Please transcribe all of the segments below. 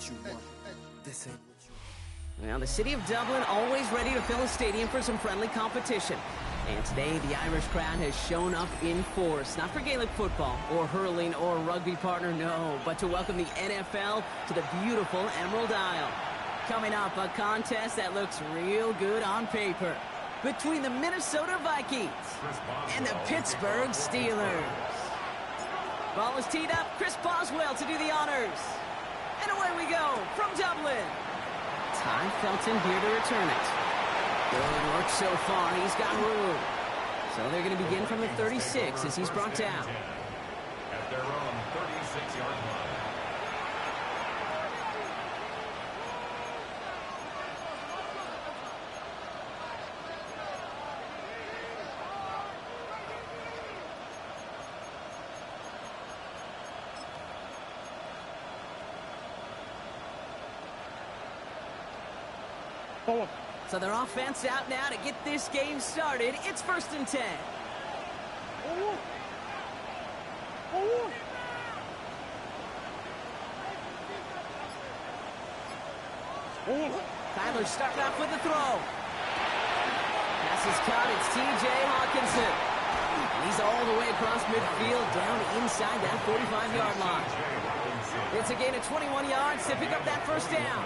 what you want. This ain't what you want. Now, the city of Dublin always ready to fill a stadium for some friendly competition. And today, the Irish crowd has shown up in force. Not for Gaelic football, or hurling, or rugby partner, no. But to welcome the NFL to the beautiful Emerald Isle. Coming up, a contest that looks real good on paper. Between the Minnesota Vikings and the Pittsburgh Steelers. Ball is teed up. Chris Boswell to do the honors. And away we go from Dublin. Ty Felton here to return it. Good work so far. He's got room. So they're going to begin from the 36 as he's brought down. At their own 36-yard line. So their offense out now to get this game started. It's 1st and 10. Tyler starting off with the throw. Pass is caught. It's T.J. Hawkinson. And he's all the way across midfield down inside that 45-yard line. It's a gain of 21 yards to pick up that first down.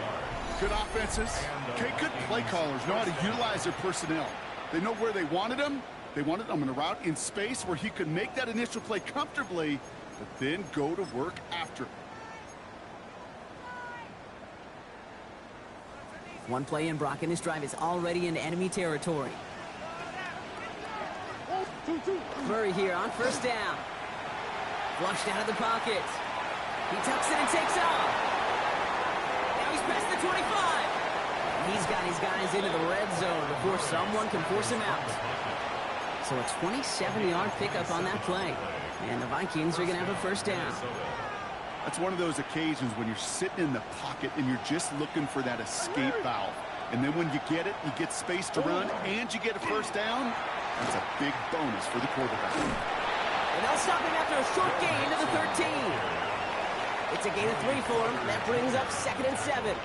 Good offenses. Okay, good play callers know how to utilize their personnel. They know where they wanted him. They wanted him in a route in space where he could make that initial play comfortably, but then go to work after. One play in, Brock, and this drive is already into enemy territory. Murray here on first down. Flushed out of the pocket. He tucks it and takes off. Past the 25. He's got his guys into the red zone before someone can force him out. So a 27-yard pickup on that play. And the Vikings are going to have a first down. That's one of those occasions when you're sitting in the pocket and you're just looking for that escape valve. And then when you get it, you get space to run, and you get a first down. That's a big bonus for the quarterback. And they'll stop him after a short gain to the 13. It's a gain of 3 for him. That brings up 2nd and 7.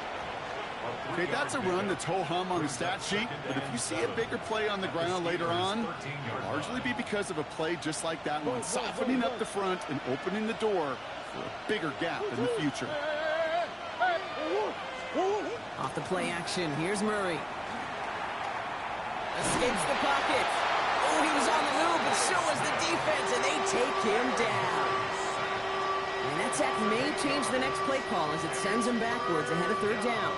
Okay, that's a run that's ho-hum on the stat sheet, but if you see a bigger play on the ground later on, it'll largely be because of a play just like that one, softening up the front and opening the door for a bigger gap in the future. Off the play action, here's Murray. Escapes the pocket. Oh, he was on the move, but so was the defense, and they take him down. And that sack may change the next play call as it sends him backwards ahead of 3rd down.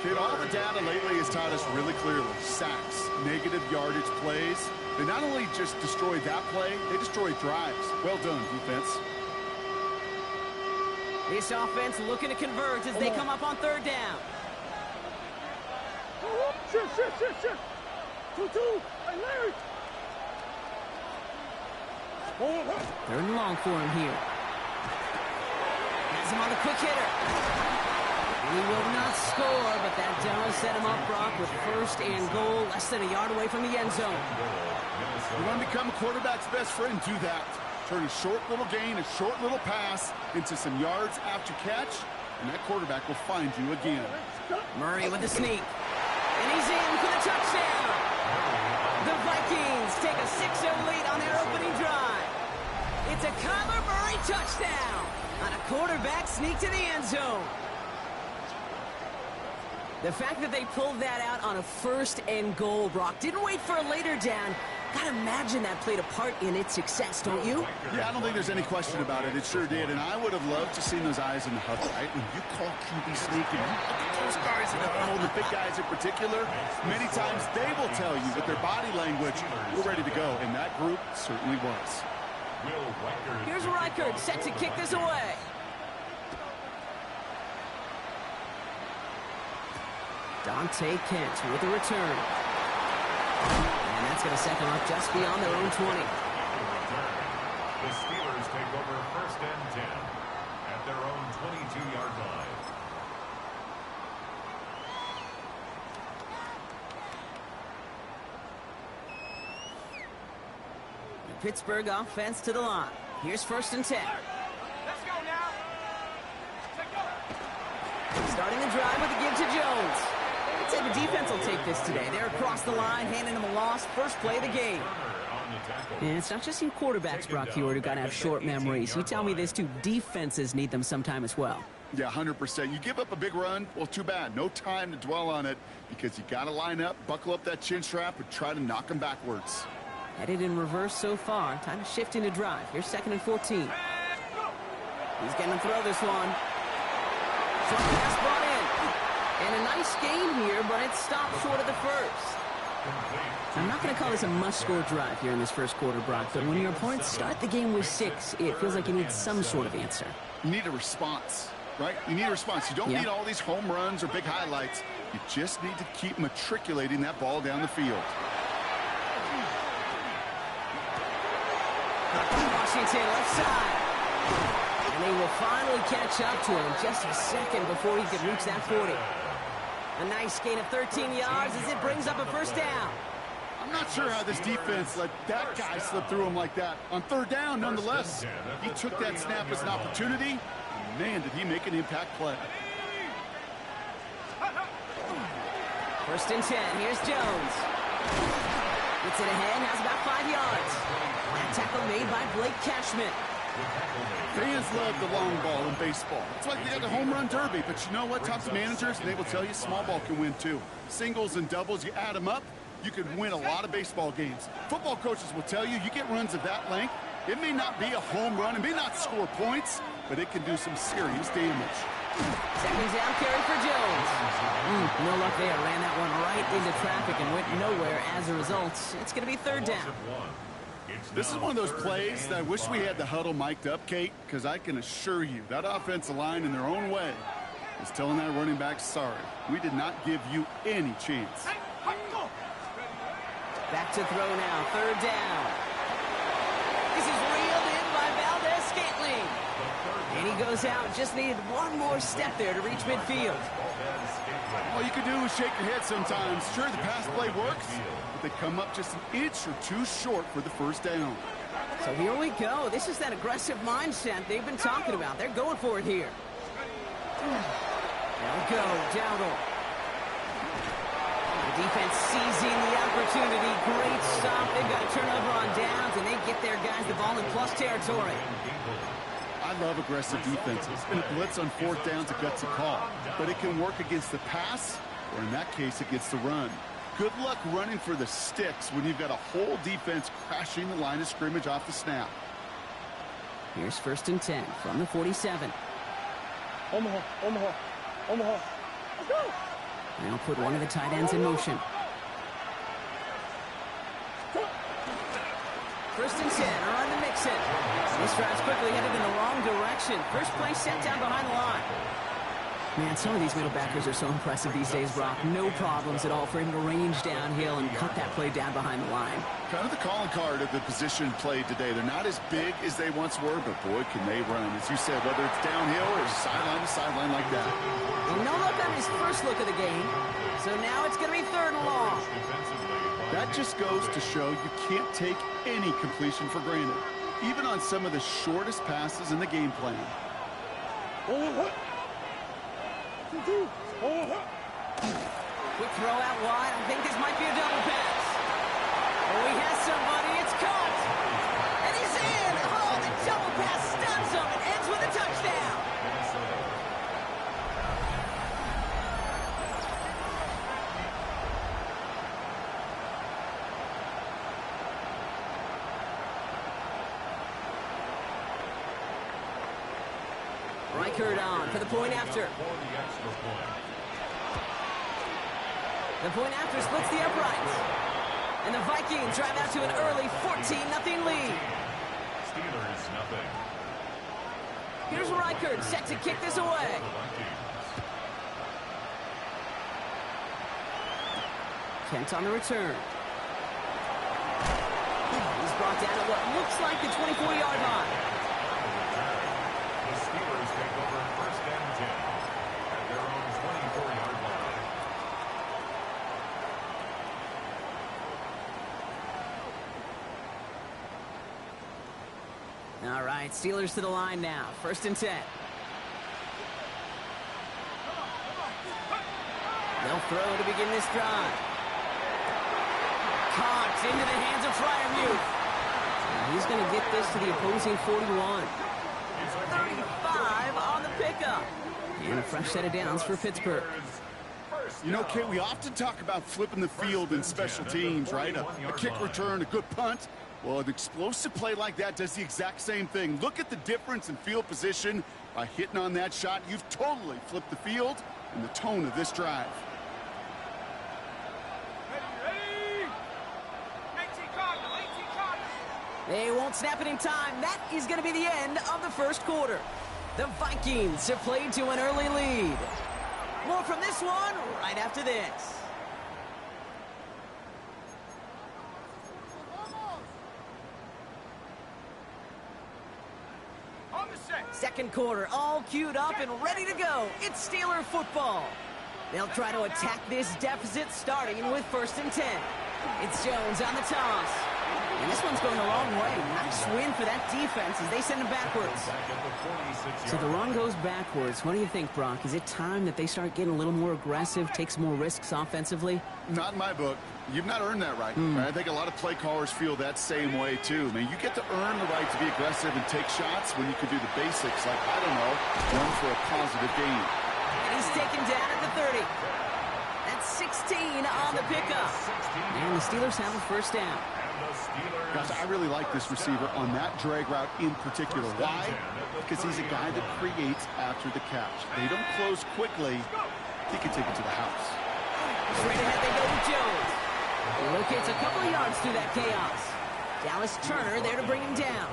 Kid, all the data lately has taught us really clearly. Sacks, negative yardage plays. They not only just destroy that play, they destroy drives. Well done, defense. This offense looking to convert as they come up on 3rd down. Shit. 2-2. Hey, Larry. 3rd and long for him here. Has him on the quick hitter. He will not score, but that does set him up, Brock, with 1st and goal, less than a yard away from the end zone. You want to become a quarterback's best friend, do that. Turn a short little gain, a short little pass into some yards after catch, and that quarterback will find you again. Murray with the sneak. And he's in for the touchdown. The Vikings take a 6-0 lead on their opening drive. It's a Kyler Murray touchdown on a quarterback sneak to the end zone. The fact that they pulled that out on a 1st and goal, Brock, didn't wait for a later down. Gotta imagine that played a part in its success, don't you? Yeah, I don't think there's any question about it. It sure did, and I would have loved to see those eyes in the huddle, right? When you call QB sneak and you look at those guys in the huddle, the big guys in particular, many times they will tell you with their body language, we're ready to go, and that group certainly was. Here's Reichert set to kick this away. Dante Kent with a return. And that's going to set them up just beyond their own 20. The Steelers take over 1st and 10 at their own 22-yard line. The Pittsburgh offense to the line. Here's 1st and 10. Let's go now. Starting the drive with a give to Jones. I'd say the defense will take this today. They're across the line, handing them a loss. First play of the game. And it's not just you quarterbacks, Brock Hewitt, who got to have short memories. You tell me this too, defenses need them sometime as well. Yeah, 100%. You give up a big run, well, too bad. No time to dwell on it because you got to line up, buckle up that chin strap, and try to knock them backwards. Headed in reverse so far. Time to shift into drive. Here's 2nd and 14. He's going to throw this one. Short pass brought in. And a nice gain here, but it stopped short of the first. I'm not going to call this a must-score drive here in this first quarter, Brock, but when your opponents start the game with 6, it feels like you need some sort of answer. You need a response, right? You need a response. You don't need all these home runs or big highlights. You just need to keep matriculating that ball down the field. Washington left side. And they will finally catch up to him just a second before he could reach that 40. A nice gain of 13 yards as it brings up a first down. I'm not sure how this defense let that guy slip through him like that. On 3rd down, nonetheless, he took that snap as an opportunity. And man, did he make an impact play. 1st and 10. Here's Jones. Gets it ahead, has about 5 yards. That tackle made by Blake Cashman. Fans love the long ball in baseball. It's like they got the home run derby, but you know what? Talk to managers, and they will tell you small ball can win too. Singles and doubles, you add them up, you could win a lot of baseball games. Football coaches will tell you, you get runs of that length, it may not be a home run, it may not score points, but it can do some serious damage. 2nd down carry for Jones. No luck there. Ran that one right into traffic and went nowhere as a result. It's going to be 3rd down. This is one of those plays that I wish we had the huddle mic'd up, Kate, because I can assure you that offensive line in their own way is telling that running back, sorry, we did not give you any chance. Back to throw now. 3rd down. This is reeled in by Valdez-Scantling. And he goes out. Just needed one more step there to reach midfield. All you can do is shake your head sometimes. Sure, the pass play works, but they come up just an inch or two short for the 1st down. So here we go. This is that aggressive mindset they've been talking about. They're going for it here. There we go. Dowdle. The defense seizing the opportunity. Great stop. They've got a turnover on downs, and they get their guys the ball in plus territory. I love aggressive defenses, and a blitz on 4th down's a gutsy call. But it can work against the pass, or in that case, against the run. Good luck running for the sticks when you've got a whole defense crashing the line of scrimmage off the snap. Here's 1st and 10 from the 47. Omaha, Omaha, Omaha. Let's go! Now put one of the tight ends in motion. 1st and 10, on the mix-in. This drive's quickly headed in the wrong direction. First play set down behind the line. Man, some of these middle backers are so impressive these days, Brock. No problems at all for him to range downhill and cut that play down behind the line. Kind of the calling card of the position played today. They're not as big as they once were, but boy, can they run. As you said, whether it's downhill or sideline to sideline like that. And no look on his first look of the game. So now it's going to be 3rd and long. That just goes to show you can't take any completion for granted, even on some of the shortest passes in the game plan. Quick throw out wide. I think this might be a double pass. Oh, he has somebody. It's caught. And he's in. Oh, the double pass stuns him. It ends with a touchdown. Reichert on for the point after. The point after splits the uprights. And the Vikings drive out to an early 14-0 lead. Steelers nothing. Here's Reichert set to kick this away. Kent on the return. He's brought down at what looks like the 24-yard line. The Steelers take over 1st and 10 at their own 24-yard line. All right, Steelers to the line now. 1st and 10. throw to begin this drive. Caught into the hands of Fryermuth. He's going to get this to the opposing 41. 35 on the pickup. And a fresh set of downs for Pittsburgh. You know, Kate, we often talk about flipping the field in special teams, right? A kick return, a good punt. Well, an explosive play like that does the exact same thing. Look at the difference in field position. By hitting on that shot, you've totally flipped the field and the tone of this drive. They won't snap it in time. That is going to be the end of the first quarter. The Vikings have played to an early lead. More from this one right after this. Second quarter, all queued up and ready to go. It's Steeler football. They'll try to attack this deficit starting with 1st and 10. It's Jones on the toss. And this one's going the wrong way. Nice win for that defense as they send him backwards. So the run goes backwards. What do you think, Brock? Is it time that they start getting a little more aggressive, take some more risks offensively? Not in my book. You've not earned that right. I think a lot of play callers feel that same way, too. I mean, you get to earn the right to be aggressive and take shots when you can do the basics, like, I don't know, run for a positive gain. And he's taken down at the 30. That's 16 on the pickup. And the Steelers have a first down. Gosh, I really like this receiver on that drag route in particular. Why? Because he's a guy that creates after the catch. They don't close quickly. He can take it to the house. Straight ahead they go with Jones. He locates a couple of yards through that chaos. Dallas Turner there to bring him down.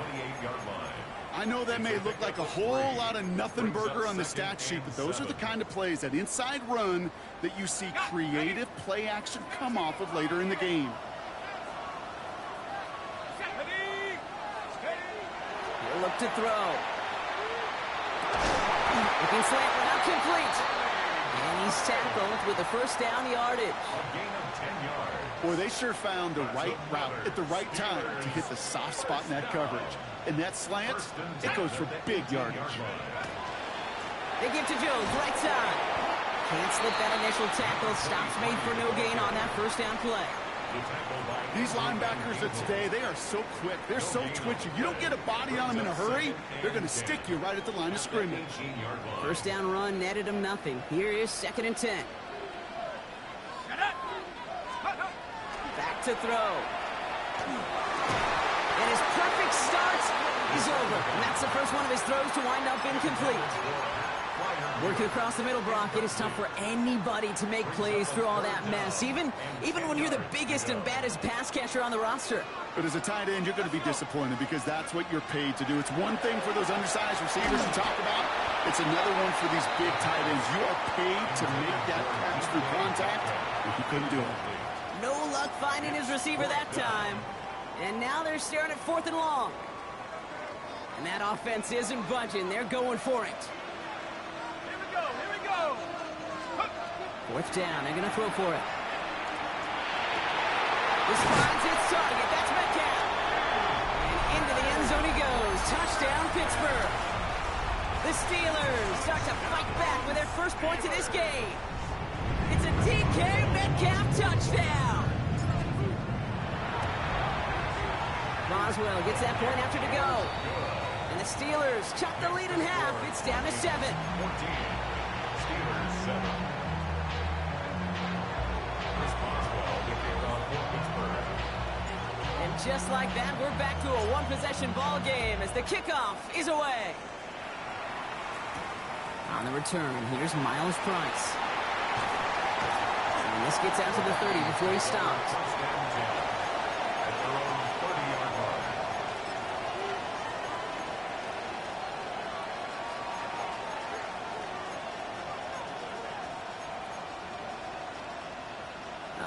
I know that may look like a whole lot of nothing burger on the stat sheet, but those are the kind of plays, that inside run, that you see creative play action come off of later in the game. He'll look to throw. Looking slant route complete. And he's tackled with the first down yardage. A gain of 10 yards. Boy, they sure found the right route at the right time to hit the soft spot in that coverage. And that slant, it goes for big yardage. They give to Jones, right side. Can't slip that initial tackle. Stops made for no gain on that first down play. These linebackers of today, they are so quick. They're so twitchy. You don't get a body on them in a hurry, they're going to stick you right at the line of scrimmage. First down run netted him nothing. Here is 2nd and 10. Back to throw. And his perfect start is over. And that's the first one of his throws to wind up incomplete. Working across the middle, Brock, it is tough for anybody to make plays through all that mess, even when you're the biggest and baddest pass catcher on the roster. But as a tight end, you're going to be disappointed because that's what you're paid to do. It's one thing for those undersized receivers you talk about. It's another one for these big tight ends. You are paid to make that catch through contact, and he couldn't do it. No luck finding his receiver that time. And now they're staring at 4th and long. And that offense isn't budging. They're going for it. Here we go. 4th down. They're going to throw for it. This finds its target. That's Metcalf. And into the end zone he goes. Touchdown, Pittsburgh. The Steelers start to fight back with their first points of this game. It's a DK Metcalf touchdown. Boswell gets that point after to go. And the Steelers cut the lead in half. It's down to 7. 14. Steelers 7. Chris Boswell with the kickoff for Pittsburgh. And just like that, we're back to a one-possession ball game as the kickoff is away. On the return, here's Miles Price. And this gets out to the 30 before he stopped. At their own 30-yard line.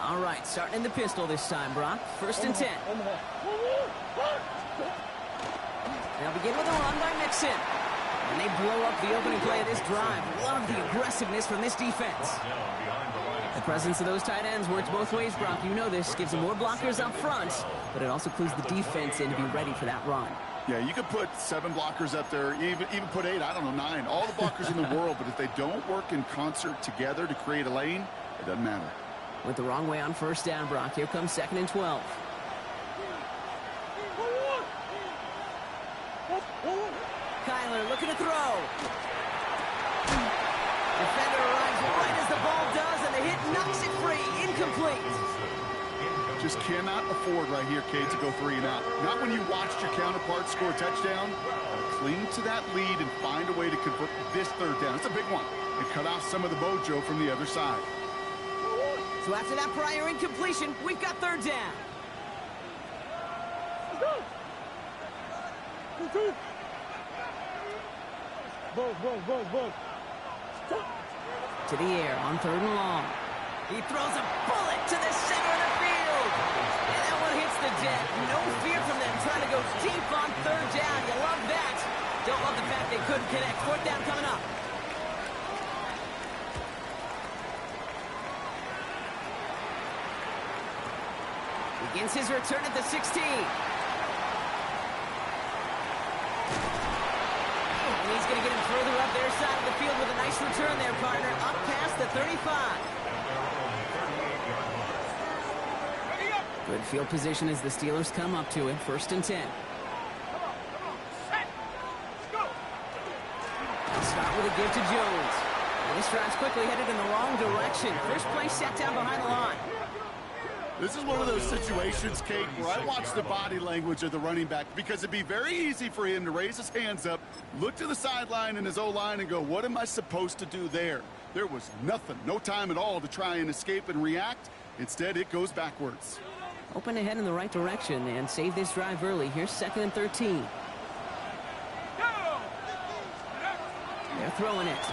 All right, starting in the pistol this time, Brock. 1st and 10. They'll begin with a run by Mixon. And they blow up the opening play of this drive. Love the aggressiveness from this defense. The presence of those tight ends works both ways, Brock. You know this. Gives them more blockers up front, but it also clues the defense in to be ready for that run. Yeah, you could put 7 blockers up there, even put 8, I don't know, 9. All the blockers in the world, but if they don't work in concert together to create a lane, It doesn't matter. Went the wrong way on first down, Brock. Here comes 2nd and 12. Kyler looking to throw. Defender arrives right as the ball does, and the hit knocks it free. Incomplete. Just cannot afford right here, Kate, to go 3 and out. Not when you watched your counterpart score a touchdown. Cling to that lead and find a way to convert this 3rd down. It's a big one. And cut off some of the mojo from the other side. So after that prior incompletion, we've got 3rd down. To the air on 3rd and long. He throws a bullet to the center of the field. And that one hits the deck. No fear from them trying to go deep on 3rd down. You love that. Don't love the fact they couldn't connect. 4th down coming up. Begins his return at the 16. And he's going to get him further up their side of the field with a nice return there, partner. Up past the 35. Good field position as the Steelers come up to it. 1st and 10. They'll start with a give to Jones. And this drive's quickly headed in the wrong direction. First play set down behind the line. This is one of those situations, Kate, where I watch the body language of the running back because it'd be very easy for him to raise his hands up, look to the sideline in his O-line and go, what am I supposed to do there? There was nothing, no time at all to try and escape and react. Instead, it goes backwards. Open ahead in the right direction and save this drive early. Here's 2nd and 13. They're throwing it.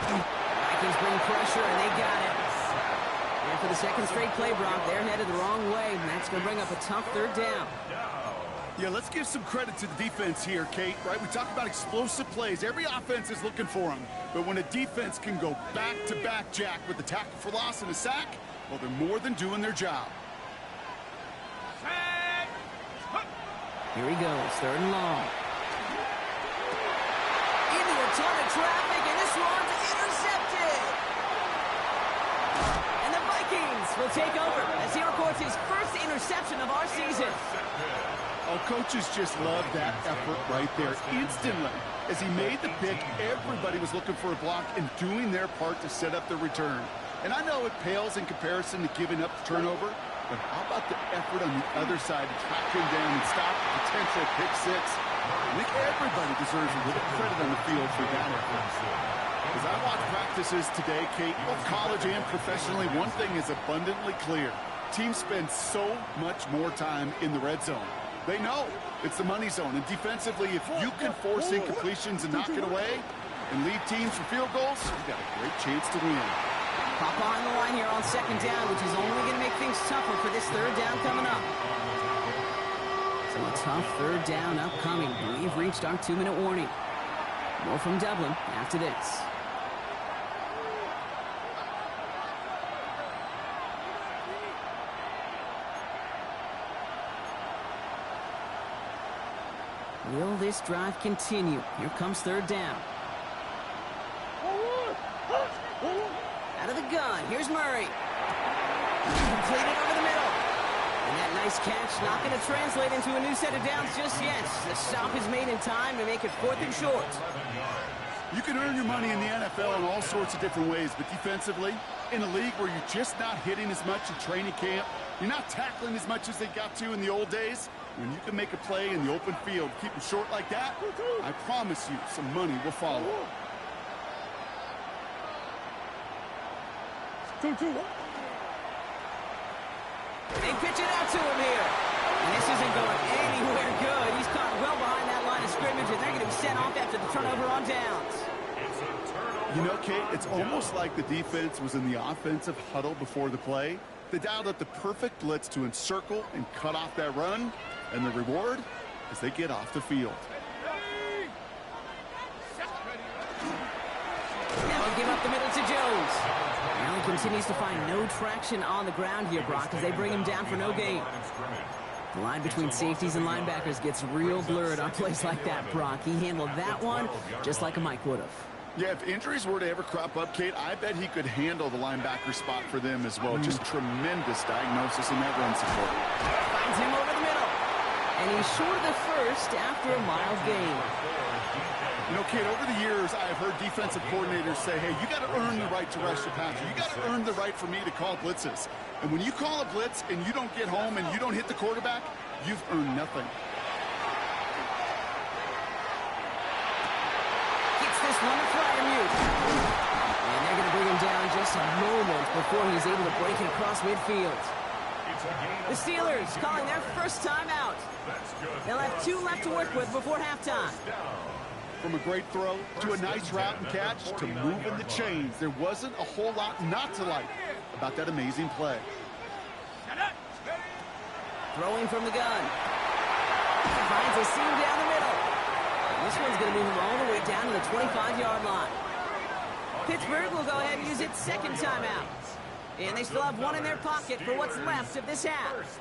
Vikings bring pressure, and they got it. And for the 2nd straight play, Brock, they're headed the wrong way, and that's going to bring up a tough 3rd down. Yeah, let's give some credit to the defense here, Kate, right? We talk about explosive plays. Every offense is looking for them. But when a defense can go back-to-back, Jack, with the tackle for loss and a sack, well, they're more than doing their job. Here he goes, 3rd and long. Into a ton of traffic, and this one's intercepted. And the Vikings will take over as he records his first interception of our season. Oh, coaches just love that effort right there. Instantly, as he made the pick, everybody was looking for a block and doing their part to set up the return. And I know it pales in comparison to giving up the turnover, but how about the effort on the other side to track him down and stop the potential pick 6? I think everybody deserves a little credit on the field for that effort. As I watch practices today, Kate, both college and professionally, one thing is abundantly clear. Teams spend so much more time in the red zone. They know it's the money zone, and defensively, if you can force incompletions and knock it away and lead teams for field goals, you've got a great chance to win. Pop behind the line here on 2nd down, which is only going to make things tougher for this 3rd down coming up. So a tough 3rd down upcoming. We've reached our 2-minute warning. More from Dublin after this. Will this drive continue? Here comes 3rd down. Out of the gun, here's Murray. Completed over the middle. And that nice catch not going to translate into a new set of downs just yet. The stop is made in time to make it 4th and short. You can earn your money in the NFL in all sorts of different ways, but defensively, in a league where you're just not hitting as much in training camp, you're not tackling as much as they got to in the old days, when you can make a play in the open field, keep them short like that, I promise you some money will follow. They pitch it out to him here. And this isn't going anywhere good. He's caught well behind that line of scrimmage, and they're going to be sent off after the turnover on downs. You know, Kate, it's almost like the defense was in the offensive huddle before the play. They dialed up the perfect blitz to encircle and cut off that run, and the reward is they get off the field. Now they give up the middle to Jones. Now he continues to find no traction on the ground here, Brock, as they bring him down for no gain. The line between safeties and linebackers gets real blurred on plays like that, Brock. He handled that one just like a Mike would have. Yeah, if injuries were to ever crop up, Kate, I bet he could handle the linebacker spot for them as well. Just tremendous diagnosis in that run support. Finds him over the middle. And he's short of the first after a mild gain. You know, Kate, over the years, I've heard defensive coordinators say, hey, you got to earn the right to rush the passer. You got to earn the right for me to call blitzes. And when you call a blitz and you don't get home and you don't hit the quarterback, you've earned nothing. This one to Freiermuth. And they're going to bring him down just a moment before he's able to break it across midfield. The Steelers calling their first timeout. They'll have 2 left to work with before halftime. From a great throw to a nice route and catch to moving the chains, there wasn't a whole lot not to like about that amazing play. Throwing from the gun. Finds a seam down the middle. This one's going to move him all the way down to the 25-yard line. Pittsburgh will go ahead and use its second timeout. And they still have one in their pocket for what's left of this half.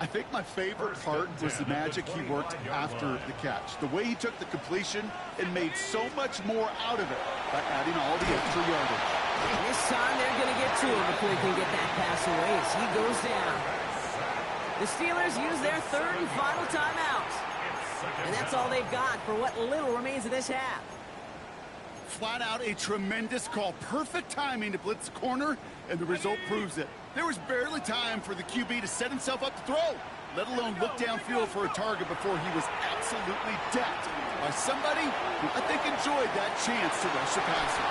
I think my favorite part was the magic he worked after the catch. The way he took the completion and made so much more out of it by adding all the extra yardage. And this time they're going to get to him before he can get that pass away as he goes down. The Steelers use their third and final timeout. And that's all they've got for what little remains of this half. Flat out a tremendous call. Perfect timing to blitz the corner, and the result proves it. There was barely time for the QB to set himself up to throw, let alone look downfield for a target before he was absolutely decked by somebody who I think enjoyed that chance to rush the passer.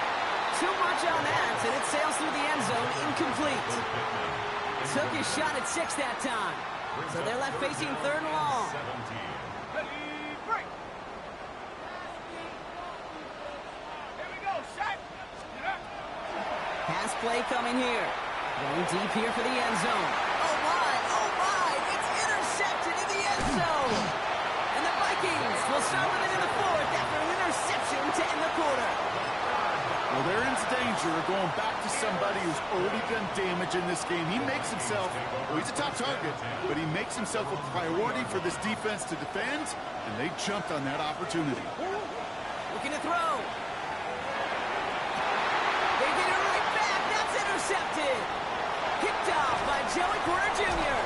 Too much on that, and it sails through the end zone incomplete. Took his shot at 6 that time. So they're left facing 3rd and long. Pass play coming here. Going deep here for the end zone. Oh my, it's intercepted in the end zone. And the Vikings will start with it in the 4th after an interception to end the quarter. Well, they're in danger of going back to somebody who's already done damage in this game. He makes himself, well, he's a top target, but he makes himself a priority for this defense to defend, and they jumped on that opportunity. Looking to throw. They get it right back. That's intercepted. Picked off by Joey Porter Jr.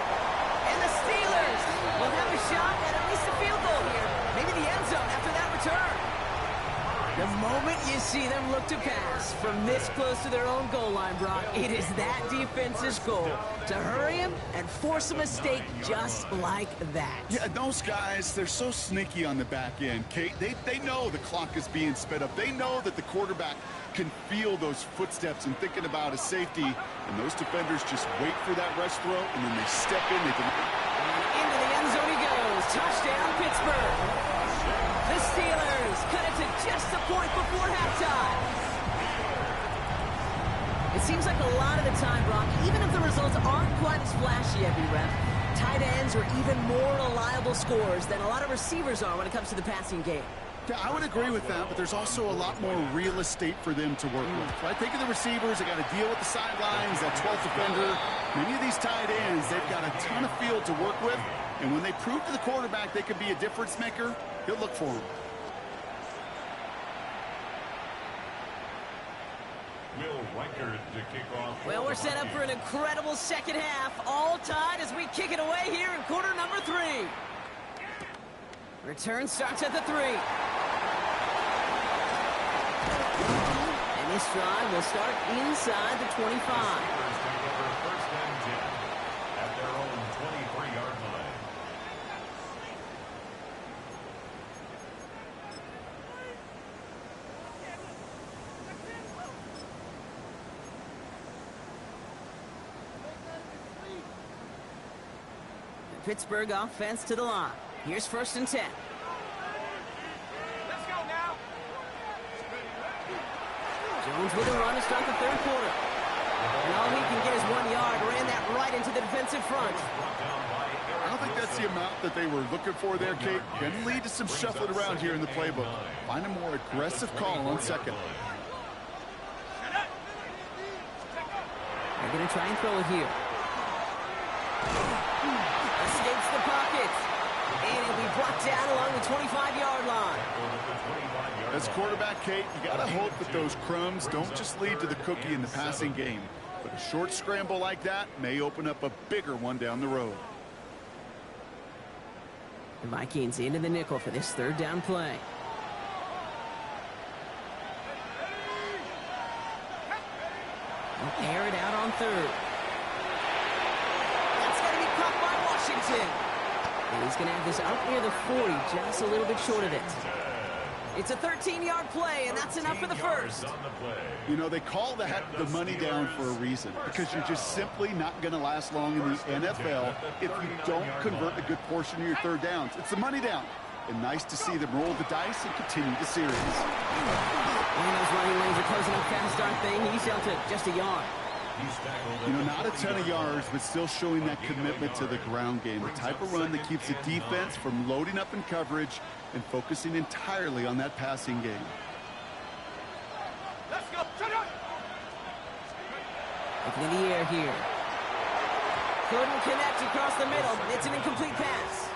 And the Steelers will have a shot at least a field goal here. Maybe the end zone after that return. The moment you see them look to pass from this close to their own goal line, Brock, it is that defense's goal to hurry him and force a mistake just like that. Yeah, those guys, they're so sneaky on the back end, Kate. They know the clock is being sped up. They know that the quarterback can feel those footsteps and thinking about his safety, and those defenders just wait for that rush throw, and then they step in. They can... And into the end zone he goes. Touchdown, Pittsburgh. The Steelers cut it to just a point before halftime. It seems like a lot of the time, Brock, even if the results aren't quite as flashy every rep, tight ends are even more reliable scorers than a lot of receivers are when it comes to the passing game. Yeah, I would agree with that, but there's also a lot more real estate for them to work with. Right? Think of the receivers. They got to deal with the sidelines, that 12th defender. Many of these tight ends, they've got a ton of field to work with, and when they prove to the quarterback they could be a difference maker, he'll look for them. Well, we're set up for an incredible second half. All tied as we kick it away here in quarter number 3. Return starts at the 3. And this drive will start inside the 25. Pittsburgh offense to the line. Here's 1st and 10. Let's go now. Jones with a run to start the 3rd quarter. And all he can get is 1 yard. Ran that right into the defensive front. I don't think that's the amount that they were looking for there, Kate. Can lead to some shuffling around here in the playbook. Find a more aggressive call on 2nd. They're going to try and throw it here. Escapes the pocket. And he'll be brought down along the 25-yard line. As quarterback, Kate, you got to hope that those crumbs don't just lead to the cookie in the passing game. But a short scramble like that may open up a bigger one down the road. The Vikings into the nickel for this third down play. They'll air it out on third. That's going to be caught by Washington. And he's going to have this up near the 40, just a little bit short of it. It's a 13-yard play, and that's enough for the first. You know, they call that the money down for a reason, because you're just simply not going to last long in the NFL if you don't convert a good portion of your third downs. It's the money down. And nice to see them roll the dice and continue the series. And those running lanes are closing up fast, aren't they? He's down to just a yard. You know, not a ton of yards, but still showing that commitment to the ground game. The type of run that keeps the defense from loading up in coverage and focusing entirely on that passing game. Let's go. Shut up. Looking in the air here. Couldn't connect across the middle. It's an incomplete pass.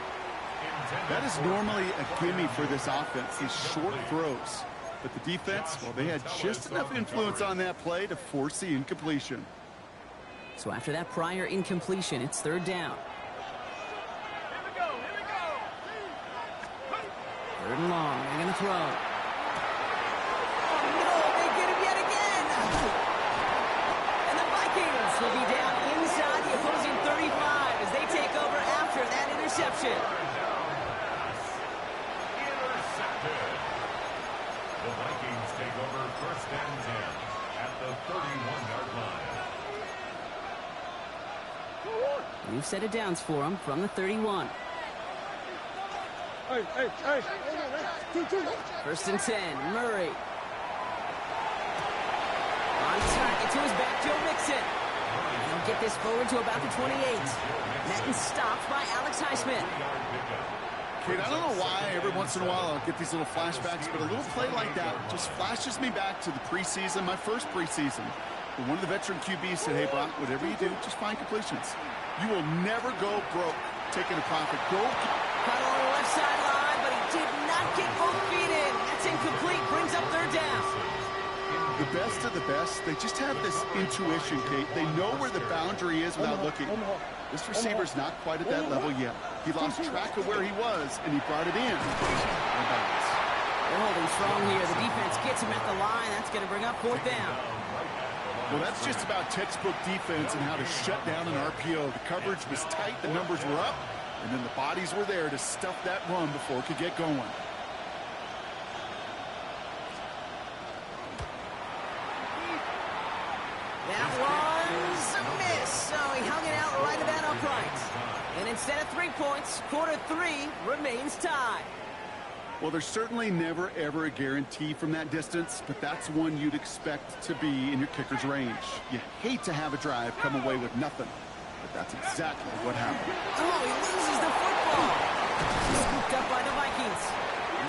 That is normally a gimme for this offense, these short throws. But the defense, well, they had just enough influence on that play to force the incompletion. So after that prior incompletion, it's third down. Here we go. Here we go. Third and long. They're going to throw. Oh, no. They get him yet again. And the Vikings will be down inside the opposing 35 as they take over after that interception. The Vikings take over first and 10 at the 31-yard line. We've set it downs for them from the 31. Hey. First and 10, Murray. On target to his back, Joe Mixon. And he'll get this forward to about the 28. Met and stopped by Alex Highsmith. Kate, I don't know why every once in a while I'll get these little flashbacks, but a little play like that just flashes me back to the preseason, my first preseason. When one of the veteran QBs said, hey, Brock, whatever you do, just find completions. You will never go broke taking a profit. Go. Caught on the left sideline, but he did not get both feet in. That's incomplete. Brings up third down. The best of the best, they just have this intuition, Kate. They know where the boundary is without looking. This receiver's not quite at that level yet. He lost track of where he was, and he brought it in. They're holding strong here. The defense gets him at the line. That's going to bring up fourth down. Well, that's just about textbook defense and how to shut down an RPO. The coverage was tight, the numbers were up, and then the bodies were there to stuff that run before it could get going. That was a miss. So he hung it out right at that upright. And instead of 3 points, quarter 3 remains tied. Well, there's certainly never, ever a guarantee from that distance, but that's one you'd expect to be in your kicker's range. You hate to have a drive come away with nothing, but that's exactly what happened. Oh, he loses the football. Scooped up by the Vikings.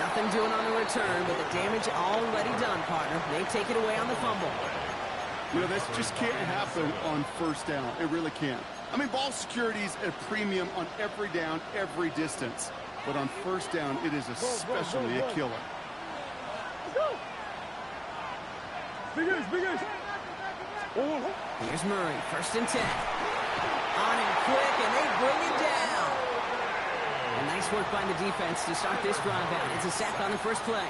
Nothing doing on the return, but the damage already done, partner. They take it away on the fumble. You know, this just can't happen on first down. It really can't. I mean, ball security's at a premium on every down, every distance. But on first down, it is especially a killer. Here's Murray, first and 10. On him quick, and they bring him down. And nice work by the defense to start this drive out. It's a sack on the first play.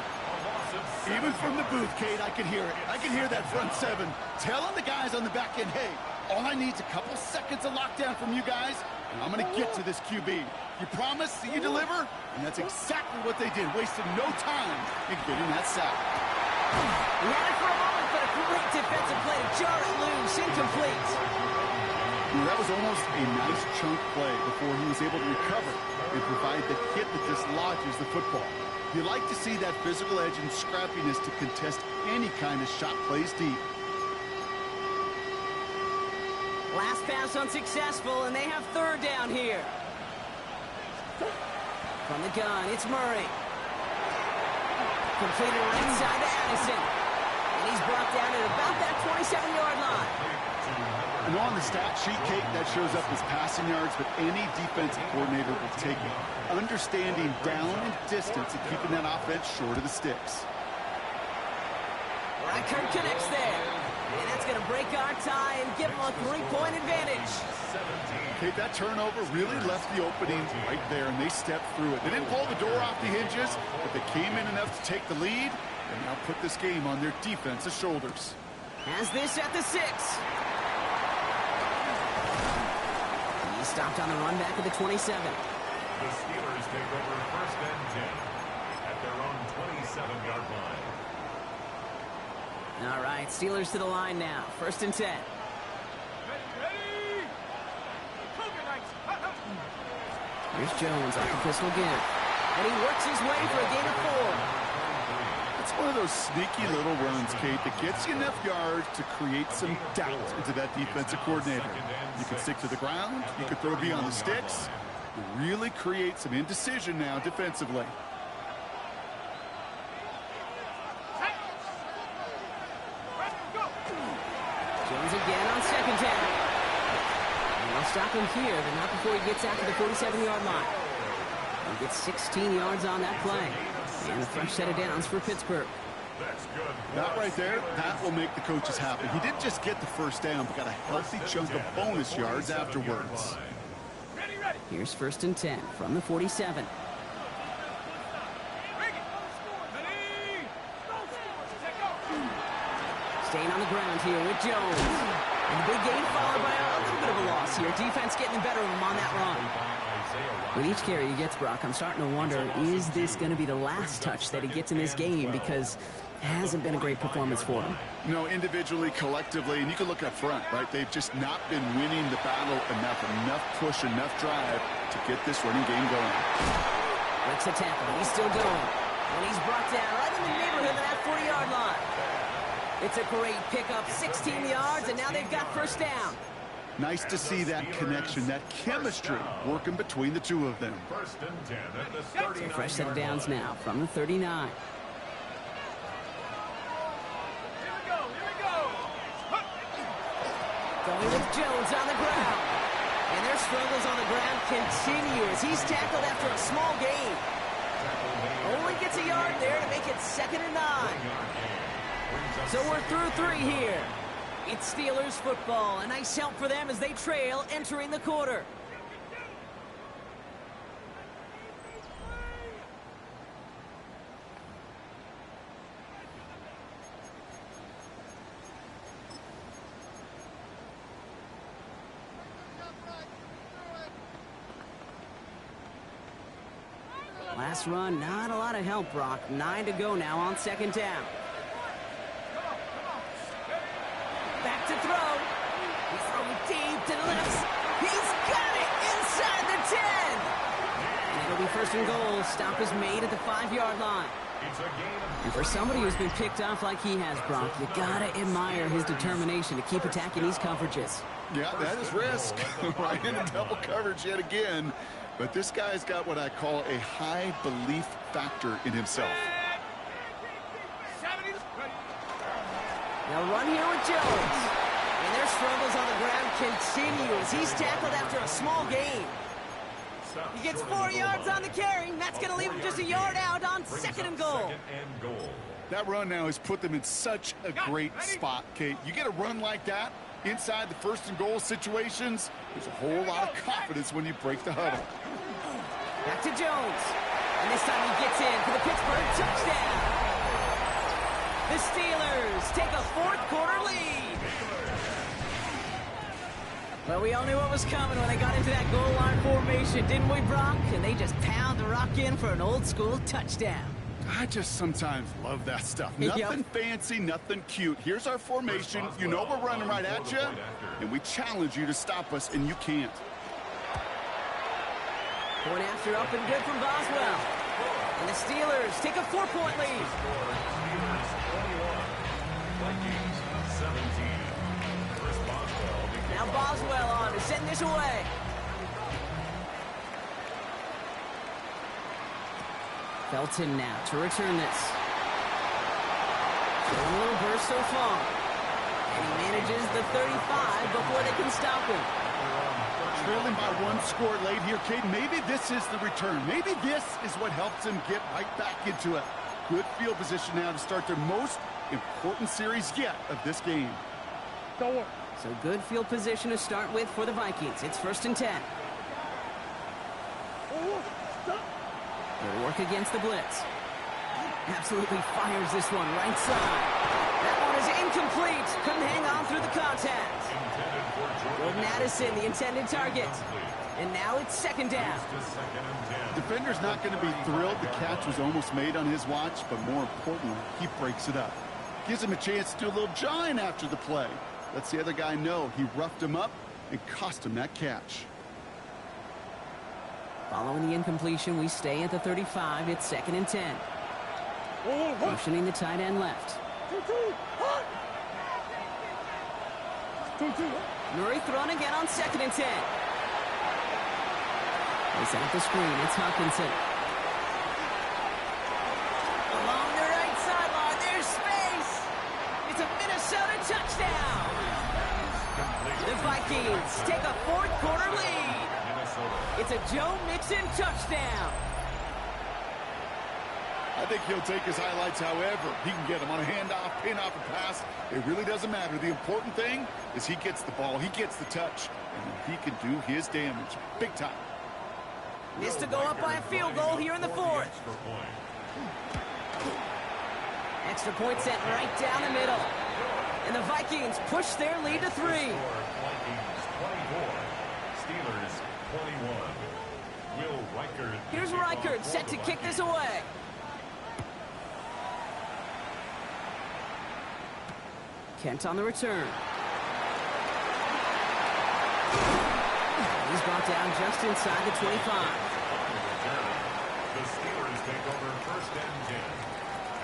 Even from the booth, Kate, I can hear it. I can hear that front seven telling the guys on the back end, hey, all I need is a couple seconds of lockdown from you guys, and I'm going to get to this QB. You promise that you deliver? And that's exactly what they did, wasting no time in getting that sack. He had it for a moment, but a great defensive play to jar it loose, incomplete. That was almost a nice chunk play before he was able to recover and provide the hit that dislodges the football. You like to see that physical edge and scrappiness to contest any kind of shot plays deep. Last pass unsuccessful, and they have third down here. From the gun, it's Murray. Completed right side to Addison. And he's brought down at about that 27-yard line. I know on the stat sheet, Kate, that shows up as passing yards, but any defensive coordinator will take it. Understanding down and distance and keeping that offense short of the sticks. Reichert connects there. And that's going to break our tie and give them a 3-point advantage. Kate, that turnover really left the opening right there, and they stepped through it. They didn't pull the door off the hinges, but they came in enough to take the lead and now put this game on their defensive shoulders. Has this at the 6. He stopped on the run back at the 27. The Steelers take over first and 10 at their own 27-yard line. All right, Steelers to the line now. First and 10. Ready, ready. Cougar Knights. Here's Jones off the pistol again. And he works his way for a gain of 4. It's one of those sneaky little runs, Kate, that gets you enough yards to create some doubt into that defensive coordinator. You can stick to the ground. You can throw beyond the sticks. You really create some indecision now defensively. Jones again on second down. And they'll stop him here, but not before he gets out to the 47-yard line. He gets 16 yards on that play. And a fresh set of downs for Pittsburgh. That right there, that will make the coaches happy. He didn't just get the first down, but got a healthy chunk of bonus yards afterwards. Ready, ready. Here's first and 10 from the 47. Staying on the ground here with Jones. And the big gain followed by a little bit of a loss here. Defense getting the better of him on that run. With each carry he gets, Brock, I'm starting to wonder, is this going to be the last touch that he gets in this game? Because it hasn't been a great performance for him. No, individually, collectively, and you can look up front, right? They've just not been winning the battle enough push, enough drive to get this running game going. Breaks the tackle. He's still going. And he's brought down right in the neighborhood of that 40-yard line. It's a great pickup, 16 yards, and now they've got first down. Nice to see that connection, that chemistry working between the two of them. First and 10 at the So fresh set of downs now from the 39. Here we go, here we go. Going with Jones on the ground. And their struggles on the ground continue as he's tackled after a small gain. Only gets a yard there to make it 2nd and 9. So we're through 3 here. It's Steelers football. A nice help for them as they trail entering the quarter. Last run, not a lot of help, Brock. 9 to go now on second down. Back to throw. He's throwing deep to the left. He's got it inside the 10. And it'll be first and goal. Stop is made at the 5-yard line. And for somebody who's been picked off like he has, Brock, you gotta admire his determination to keep attacking these coverages. Yeah, that is risk. Right into double coverage yet again. But this guy's got what I call a high belief factor in himself. Now run here with Jones. And their struggles on the ground continue as he's tackled after a small gain. He gets 4 yards on the carry. And that's going to leave him just a yard out on 2nd and goal. That run now has put them in such a great spot, Kate. You get a run like that inside the 1st and goal situations, there's a whole lot of confidence when you break the huddle. Back to Jones. And this time he gets in for the Pittsburgh touchdown. The Steelers take a 4th quarter lead. Well, we all knew what was coming when they got into that goal line formation, didn't we, Brock? And they just pound the rock in for an old school touchdown. I just sometimes love that stuff. Nothing fancy, nothing cute. Here's our formation. You know we're running right at you, and we challenge you to stop us, and you can't. Point after up and good from Boswell. And the Steelers take a 4-point lead. Now Boswell on to send this away. Felton now to return this. A little burst so far. And he manages the 35 before they can stop him. Trailing by one score late here, Cade. Maybe this is the return. Maybe this is what helps them get right back into it. Good field position now to start their most important series yet of this game. So good field position to start with for the Vikings. It's 1st and 10. They'll work against the blitz. Absolutely fires this one right side. That one is incomplete. Couldn't hang on through the contact. Jordan Addison, the intended target. And now it's 2nd down. Defender's not going to be thrilled the catch was almost made on his watch, but more importantly, he breaks it up. Gives him a chance to do a little jawing after the play. Lets the other guy know he roughed him up and cost him that catch. Following the incompletion, we stay at the 35. It's 2nd and 10. Motioning the tight end left. Murray thrown again on 2nd and 10. They set up the screen. It's Hawkinson. Along the right sideline. There's space. It's a Minnesota touchdown. The Vikings take a 4th quarter lead. It's a Joe Mixon touchdown. I think he'll take his highlights however he can get them on a handoff, pin off a pass. It really doesn't matter. The important thing is he gets the ball, he gets the touch, and he can do his damage big time. Missed to go up by a field goal here in the 4th. Extra point sent right down the middle. And the Vikings push their lead to 3. Vikings 24, Steelers 21. Will Reichard. Here's Reichard set to kick this away. Kent on the return. He's brought down just inside the 25. The Steelers take over 1st and 10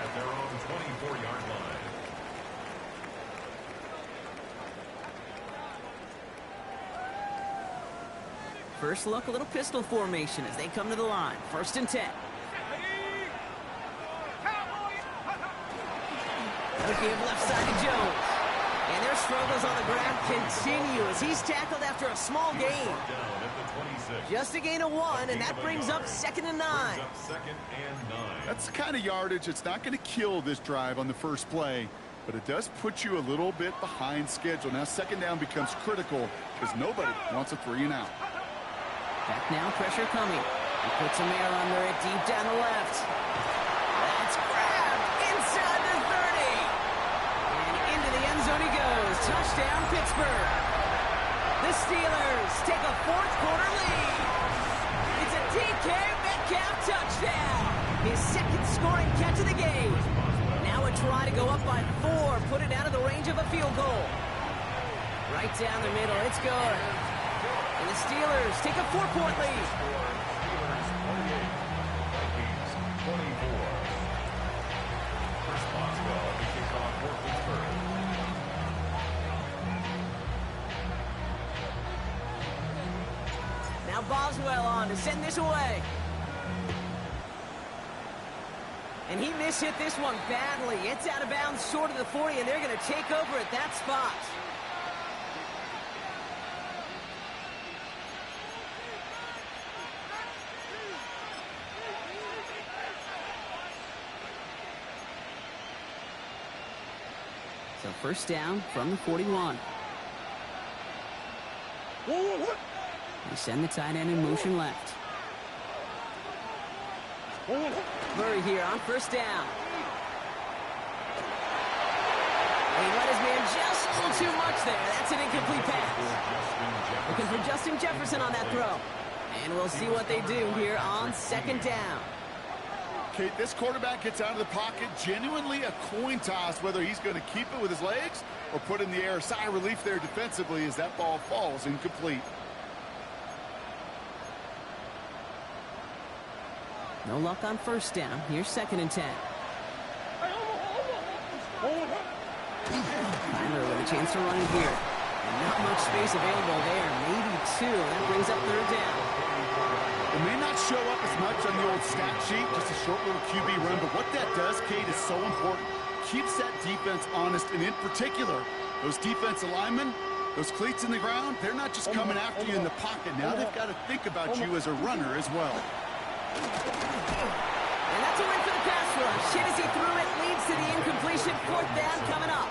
at their own 24-yard line. First look, a little pistol formation as they come to the line. 1st and 10. They'll give left side to Jones. And their struggles on the ground continue as he's tackled after a small gain. Just a gain of 1, and that brings up 2nd and 9. That's the kind of yardage that's not going to kill this drive on the first play, but it does put you a little bit behind schedule. Now 2nd down becomes critical because nobody wants a 3 and out. Back now, pressure coming. He puts some air under it deep down the left. That's grabbed inside the 30. And into the end zone he goes. Touchdown, Pittsburgh. The Steelers take a 4th quarter lead. It's a DK Metcalf touchdown. His 2nd scoring catch of the game. Now a try to go up by 4. Put it out of the range of a field goal. Right down the middle. It's good. And the Steelers take a 4-point lead. Steelers 28, Vikings 24. Chris Boswell to kick off for Pittsburgh. Now Boswell on to send this away. And he mishit this one badly. It's out of bounds short of the 40, and they're going to take over at that spot. So 1st down from the 41. They send the tight end in motion left. Murray here on 1st down. And he let his man just a little too much there. That's an incomplete pass. Looking for Justin Jefferson on that throw. And we'll see what they do here on 2nd down. Kate, this quarterback gets out of the pocket, genuinely a coin toss whether he's going to keep it with his legs or put it in the air. Sigh of relief there defensively as that ball falls incomplete. No luck on 1st down. Here's 2nd and 10. Tyler with a chance to run it here. And not much space available there. Maybe 2. That brings up 3rd down. It may not show up as much on the old stat sheet, just a short little QB run, but what that does, Kate, is so important. Keeps that defense honest, and in particular, Those defensive linemen, those cleats in the ground, they're not just coming after you in the pocket. Now they've got to think about you as a runner as well. And that's a win for the pass rush. Hit as he threw it, leads to the incompletion. Fourth down coming up.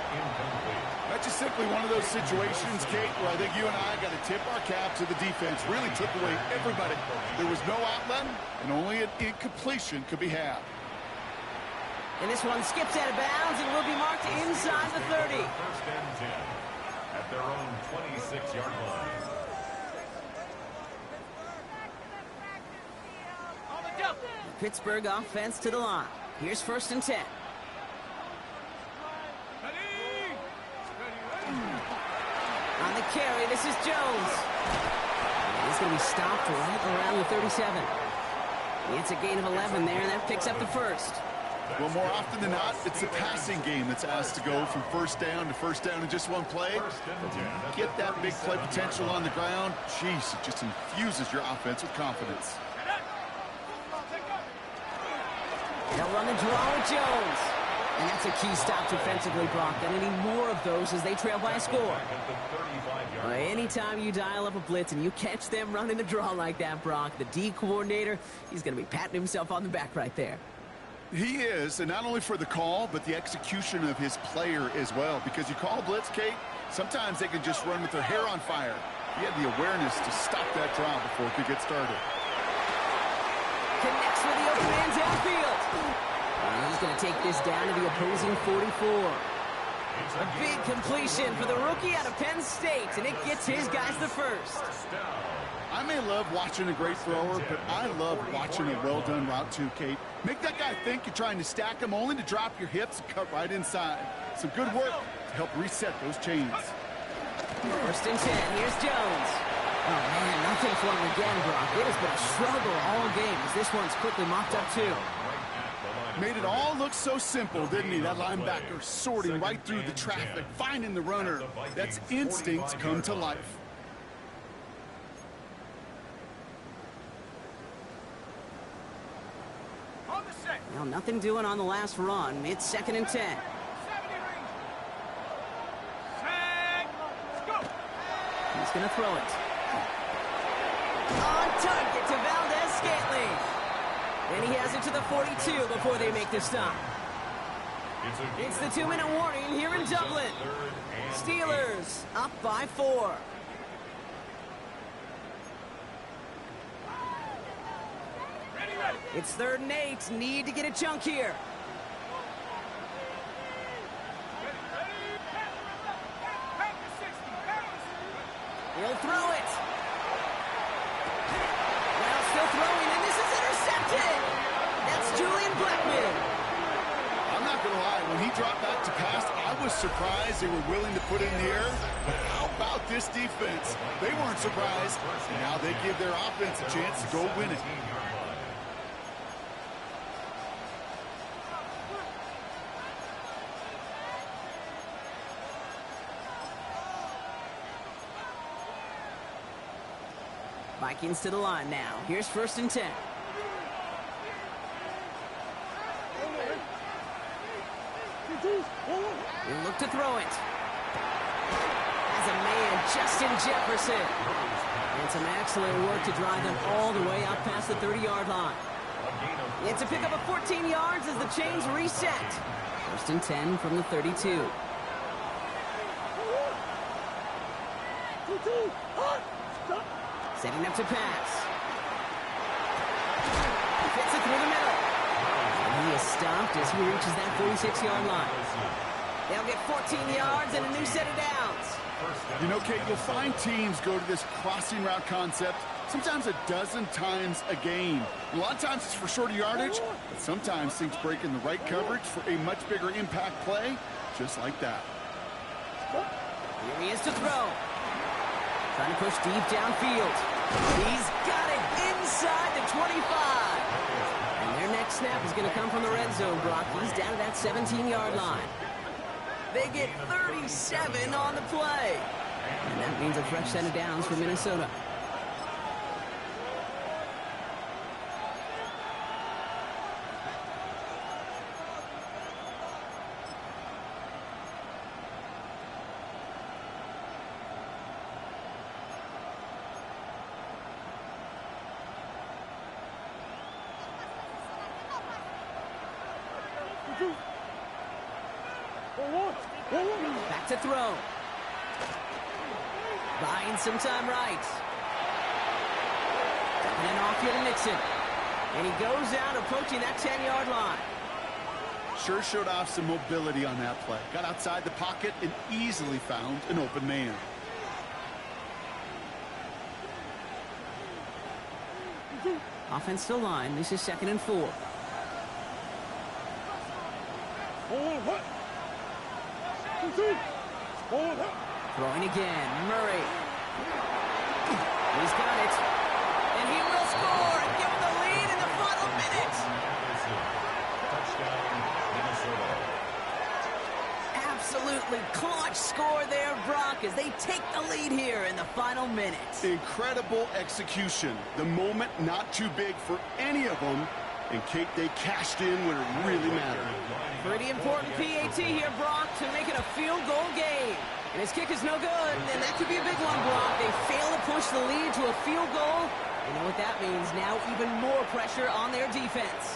That's just simply one of those situations, Kate, where I think you and I got to tip our cap to the defense. Really took away everybody. There was no outlet, and only an incompletion could be had. And this one skips out of bounds and will be marked inside the 30. First and 10 at their own 26-yard line. Pittsburgh offense to the line. Here's first and 10. On the carry, this is Jones. And he's going to be stopped right around the 37. It's a gain of 11 there, and that picks up the first. Well, more often than not, it's the passing game that's asked to go from first down in just one play. Get that big play potential on the ground. Jeez, it just infuses your offense with confidence. They'll run the draw with Jones. And that's a key stop defensively, Brock. And they need more of those as they trail by a score. Anytime you dial up a blitz and you catch them running the draw like that, Brock, the D coordinator, he's going to be patting himself on the back right there. He is, and not only for the call, but the execution of his player as well. Because you call blitz, Kate, sometimes they can just run with their hair on fire. He had the awareness to stop that draw before it could get started. Connects with the open man downfield. And he's going to take this down to the opposing 44. A big completion for the rookie out of Penn State, and it gets his guys the first. I may love watching a great thrower, but I love watching a well-done route too, Kate. Make that guy think you're trying to stack him only to drop your hips and cut right inside. Some good work to help reset those chains. First and 10, here's Jones. Oh, man, nothing for him again, Brock. It has been a struggle all game as this one's quickly mopped up, too. Made it all look so simple, didn't he? That linebacker sorting right through the traffic, finding the runner. That's instinct come to life. Well, nothing doing on the last run. It's second and 10. He's going to throw it. On target to Valdez-Scantling. And he has it to the 42 before they make the stop. It's the 2-minute warning here in Dublin. Steelers up by 4. It's 3rd and 8. Need to get a chunk here. He'll throw it. Well, still throwing, and this is intercepted. That's Julian Blackman. I'm not going to lie. When he dropped back to pass, I was surprised they were willing to put it in the air. But how about this defense? They weren't surprised. Now they give their offense a chance to go win it. Vikings to the line now. Here's first and 10. He'll look to throw it. As a man, Justin Jefferson. And some excellent work to drive them all the way out past the 30-yard line. It's a pickup of 14 yards as the chains reset. First and 10 from the 32. Setting up to pass. He fits it through the middle. And he is stopped as he reaches that 46-yard line. They'll get 14 yards and a new set of downs. You know, Kate, you'll find teams go to this crossing route concept sometimes a dozen times a game. A lot of times it's for shorter yardage, but sometimes things break in the right coverage for a much bigger impact play, just like that. Here he is to throw. Trying to push deep downfield. He's got it inside the 25. And their next snap is going to come from the red zone, Brock. He's down to that 17-yard line. They get 37 on the play. And that means a fresh set of downs for Minnesota. Back to throw. Buying some time right. And then off here to Nixon. And he goes out approaching that 10-yard line. Sure showed off some mobility on that play. Got outside the pocket and easily found an open man. Offensive line. This is 2nd and 4. Throwing again. Murray. He's got it. And he will score and give him the lead in the final minute. Touchdown, Minnesota. Absolutely clutch score there, Brock, as they take the lead here in the final minute. Incredible execution. The moment not too big for any of them. And Kate, they cashed in when it really mattered. Pretty important PAT here, Brock, to make it a field goal game. And his kick is no good, and that could be a big one, Brock. They fail to push the lead to a field goal. You know what that means. Now even more pressure on their defense.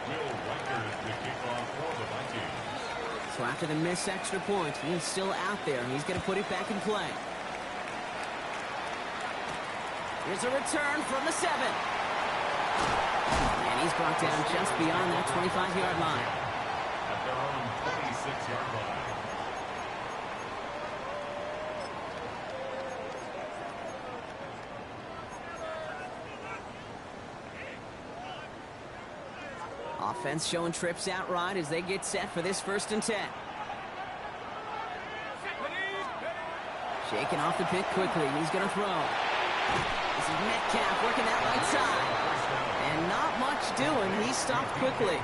The kickoff for the Vikings. So after the missed extra point, he's still out there. He's going to put it back in play. Here's a return from the 7. And he's brought down just beyond that 25-yard line. At their own 26-yard line. Offense showing trips out right as they get set for this 1st and 10. Shaking off the pick quickly. He's going to throw. This is Metcalf working that right side. And not much doing. He stopped quickly.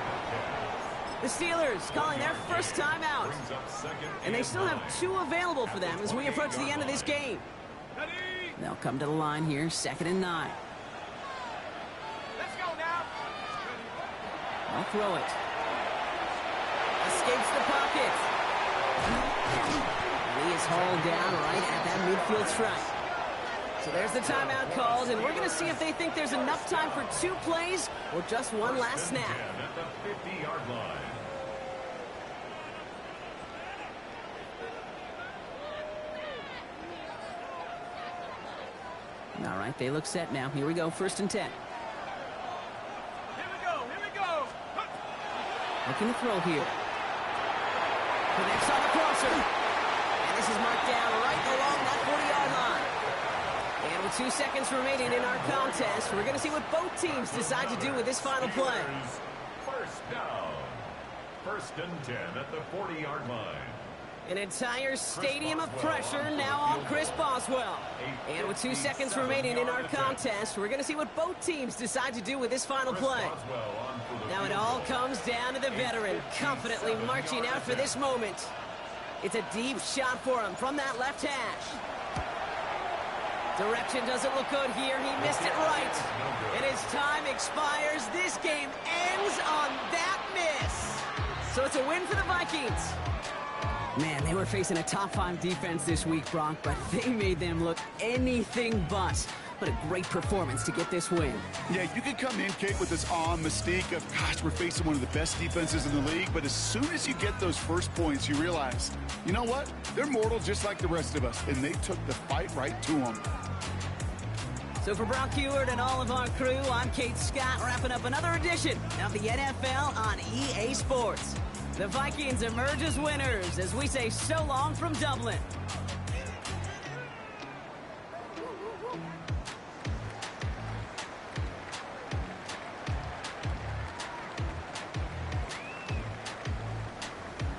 The Steelers calling their first timeout. And they still have 2 available for them as we approach the end of this game. They'll come to the line here, 2nd and 9. Let's go now. I'll throw it. Escapes the pocket. And he is hauled down right at that midfield stripe. So there's the timeout called, and we're going to see if they think there's enough time for 2 plays or just one last snap. At the 50-yard line. All right, they look set now. Here we go, 1st and 10. Here we go. Looking to throw here. Connects on the crosser. And this is marked down right along that 40-yard line. And with 2 seconds remaining in our contest, we're going to see what both teams decide to do with this final play. First down. 1st and 10 at the 40-yard line. An entire stadium of pressure now on Chris Boswell. And with 2 seconds remaining in our contest, we're going to see what both teams decide to do with this final play. Now it all comes down to the veteran, confidently marching out for this moment. It's a deep shot for him from that left hash. Direction doesn't look good here. He missed it right. And his time expires. This game ends on that miss. So it's a win for the Vikings. Man, they were facing a top 5 defense this week, Brock, but they made them look anything but. What a great performance to get this win. Yeah, you can come in, Kate, with this awe and mystique of, gosh, we're facing one of the best defenses in the league, but as soon as you get those first points, you realize, you know what? They're mortal just like the rest of us, and they took the fight right to them. So for Brock Heward and all of our crew, I'm Kate Scott, wrapping up another edition of the NFL on EA Sports. The Vikings emerge as winners as we say so long from Dublin.